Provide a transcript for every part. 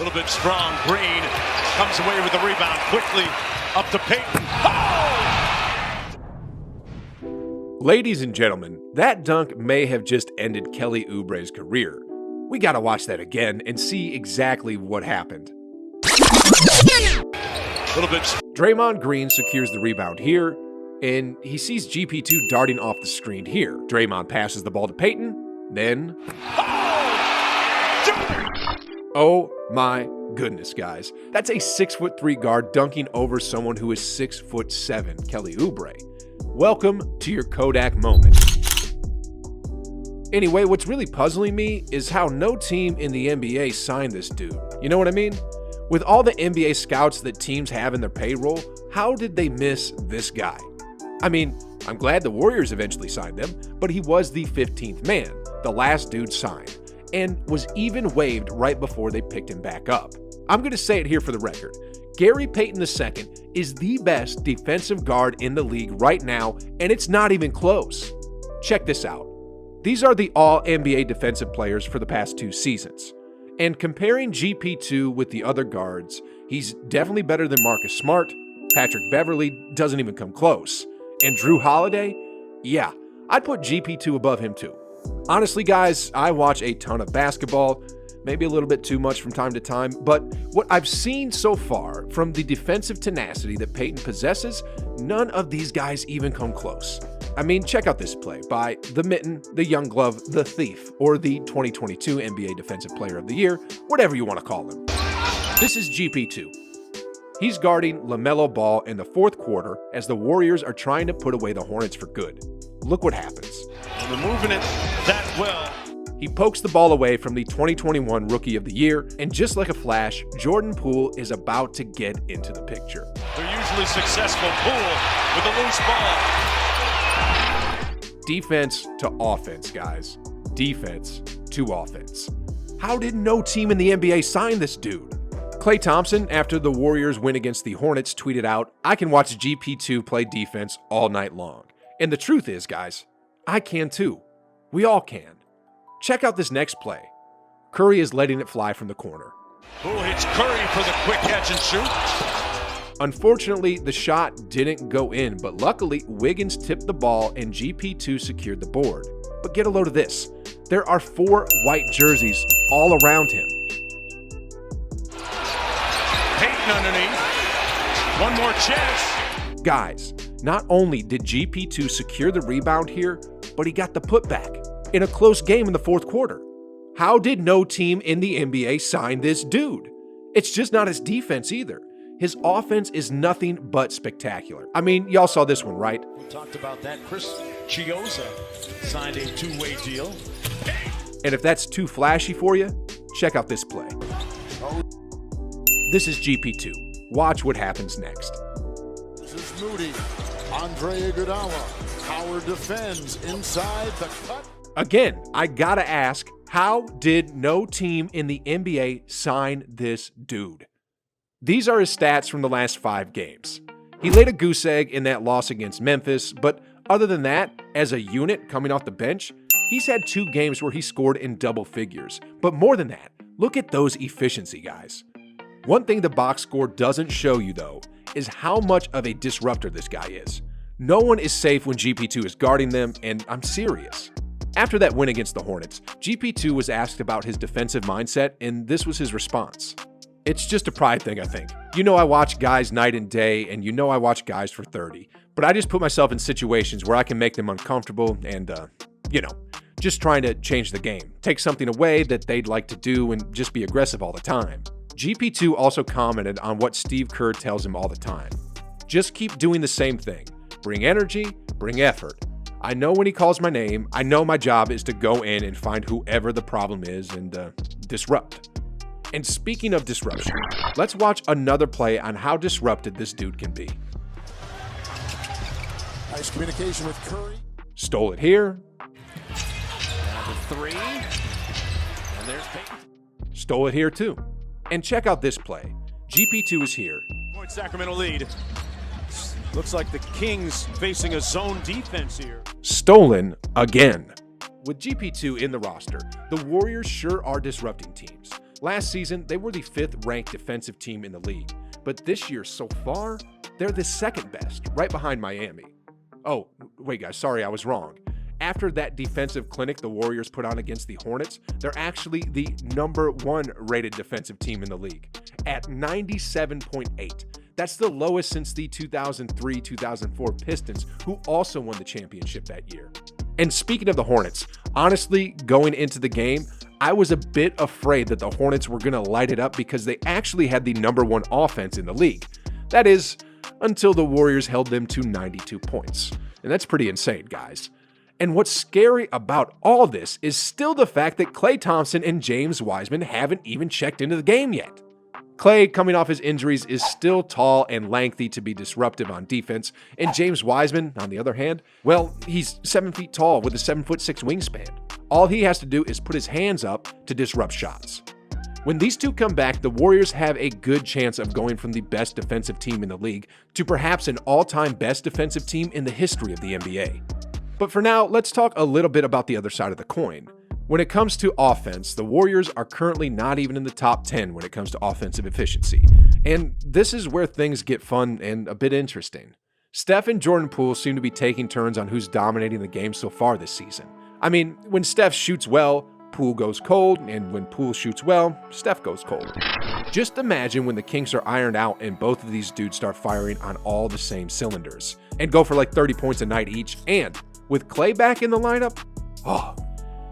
little bit strong. Green comes away with the rebound quickly. Up to Payton. Oh! Ladies and gentlemen, that dunk may have just ended Kelly Oubre's career. We gotta watch that again and see exactly what happened. Little bit. Draymond Green secures the rebound here, and he sees GP2 darting off the screen here. Draymond passes the ball to Payton, then... Oh my goodness, guys. That's a 6'3" guard dunking over someone who is 6'7", Kelly Oubre. Welcome to your Kodak moment. Anyway, what's really puzzling me is how no team in the NBA signed this dude. You know what I mean? With all the NBA scouts that teams have in their payroll, how did they miss this guy? I mean, I'm glad the Warriors eventually signed him, but he was the 15th man, the last dude signed, and was even waived right before they picked him back up. I'm going to say it here for the record. Gary Payton II is the best defensive guard in the league right now, and it's not even close. Check this out. These are the all-NBA defensive players for the past 2 seasons. And comparing GP2 with the other guards, he's definitely better than Marcus Smart. Patrick Beverley doesn't even come close. And Drew Holiday? Yeah, I'd put GP2 above him too. Honestly, guys, I watch a ton of basketball, maybe a little bit too much from time to time, but what I've seen so far from the defensive tenacity that Payton possesses, none of these guys even come close. I mean, check out this play by the Mitten, the Young Glove, the Thief, or the 2022 NBA Defensive Player of the Year, whatever you want to call him. This is GP2. He's guarding LaMelo Ball in the 4th quarter as the Warriors are trying to put away the Hornets for good. Look what happens. They're moving it that well. He pokes the ball away from the 2021 Rookie of the Year, and just like a flash, Jordan Poole is about to get into the picture. They're usually successful. Poole with a loose ball. Defense to offense, guys. Defense to offense. How did no team in the NBA sign this dude? Klay Thompson, after the Warriors win against the Hornets, tweeted out, "I can watch GP2 play defense all night long." And the truth is, guys, I can too. We all can. Check out this next play. Curry is letting it fly from the corner. Poole hits Curry for the quick catch and shoot. Unfortunately, the shot didn't go in, but luckily, Wiggins tipped the ball and GP2 secured the board. But get a load of this. There are 4 white jerseys all around him. Payton underneath. One more chance. Guys, not only did GP2 secure the rebound here, but he got the putback in a close game in the 4th quarter. How did no team in the NBA sign this dude? It's just not his defense either. His offense is nothing but spectacular. I mean, y'all saw this one, right? We talked about that. Chris Chioza signed a 2-way deal. And if that's too flashy for you, check out this play. This is GP2. Watch what happens next. This is Moody. Andre Iguodala. Howard defends inside the cut. Again, I gotta ask, how did no team in the NBA sign this dude? These are his stats from the last 5 games. He laid a goose egg in that loss against Memphis, but other than that, as a unit coming off the bench, he's had 2 games where he scored in double figures. But more than that, look at those efficiency, guys. One thing the box score doesn't show you, though, is how much of a disruptor this guy is. No one is safe when GP2 is guarding them, and I'm serious. After that win against the Hornets, GP2 was asked about his defensive mindset, and this was his response. It's just a pride thing, I think. You know I watch guys night and day, and you know I watch guys for 30. But I just put myself in situations where I can make them uncomfortable and, just trying to change the game. Take something away that they'd like to do and just be aggressive all the time. GP2 also commented on what Steve Kerr tells him all the time. Just keep doing the same thing. Bring energy, bring effort. I know when he calls my name, I know my job is to go in and find whoever the problem is and disrupt. And speaking of disruption, let's watch another play on how disrupted this dude can be. Nice communication with Curry. Stole it here. Number 3. And there's Payton. Stole it here too. And check out this play. GP2 is here. Point Sacramento lead. Looks like the Kings facing a zone defense here. Stolen again. With GP2 in the roster, the Warriors sure are disrupting teams. Last season, they were the 5th ranked defensive team in the league, but this year so far, they're the 2nd best, right behind Miami. Oh, wait guys, sorry, I was wrong. After that defensive clinic the Warriors put on against the Hornets, they're actually the number 1 rated defensive team in the league at 97.8. That's the lowest since the 2003-2004 Pistons, who also won the championship that year. And speaking of the Hornets, honestly, going into the game, I was a bit afraid that the Hornets were going to light it up because they actually had the number 1 offense in the league. That is, until the Warriors held them to 92 points. And that's pretty insane, guys. And what's scary about all this is still the fact that Klay Thompson and James Wiseman haven't even checked into the game yet. Klay, coming off his injuries, is still tall and lengthy to be disruptive on defense, and James Wiseman, on the other hand, well, he's 7 feet tall with a 7'6" wingspan. All he has to do is put his hands up to disrupt shots. When these two come back, the Warriors have a good chance of going from the best defensive team in the league to perhaps an all-time best defensive team in the history of the NBA. But for now, let's talk a little bit about the other side of the coin. When it comes to offense, the Warriors are currently not even in the top 10 when it comes to offensive efficiency. And this is where things get fun and a bit interesting. Steph and Jordan Poole seem to be taking turns on who's dominating the game so far this season. I mean, when Steph shoots well, Poole goes cold, and when Poole shoots well, Steph goes cold. Just imagine when the kinks are ironed out and both of these dudes start firing on all the same cylinders and go for like 30 points a night each, and with Klay back in the lineup,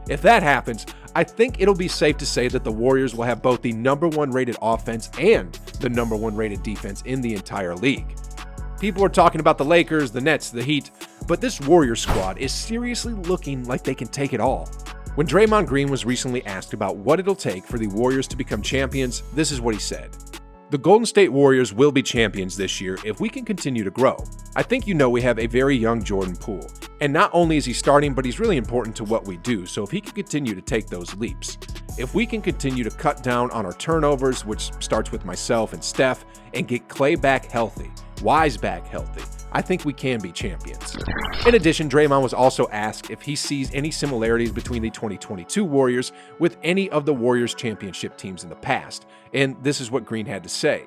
if that happens, I think it'll be safe to say that the Warriors will have both the number 1 rated offense and the number 1 rated defense in the entire league. People are talking about the Lakers, the Nets, the Heat, but this Warriors squad is seriously looking like they can take it all. When Draymond Green was recently asked about what it'll take for the Warriors to become champions, this is what he said. The Golden State Warriors will be champions this year if we can continue to grow. I think you know we have a very young Jordan Poole, and not only is he starting, but he's really important to what we do, so if he can continue to take those leaps. If we can continue to cut down on our turnovers, which starts with myself and Steph, and get Klay back healthy, Wise back healthy, I think we can be champions. In addition, Draymond was also asked if he sees any similarities between the 2022 Warriors with any of the Warriors championship teams in the past, and this is what Green had to say.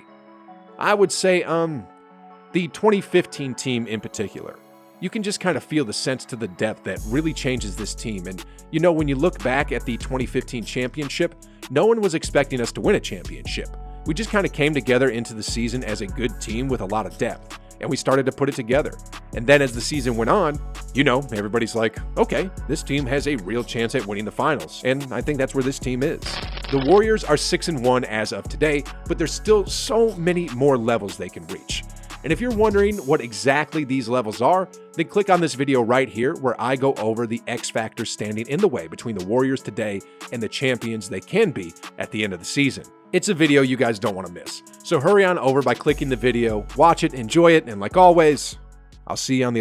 I would say, the 2015 team in particular. You can just kind of feel the sense to the depth that really changes this team, and you know, when you look back at the 2015 championship, no one was expecting us to win a championship. We just kind of came together into the season as a good team with a lot of depth, and we started to put it together. And then as the season went on, you know, everybody's like, okay, this team has a real chance at winning the finals. And I think that's where this team is. The Warriors are 6-1 as of today, but there's still so many more levels they can reach. And if you're wondering what exactly these levels are, then click on this video right here where I go over the X factors standing in the way between the Warriors today and the champions they can be at the end of the season. It's a video you guys don't want to miss. So hurry on over by clicking the video, watch it, enjoy it, and like always, I'll see you on the other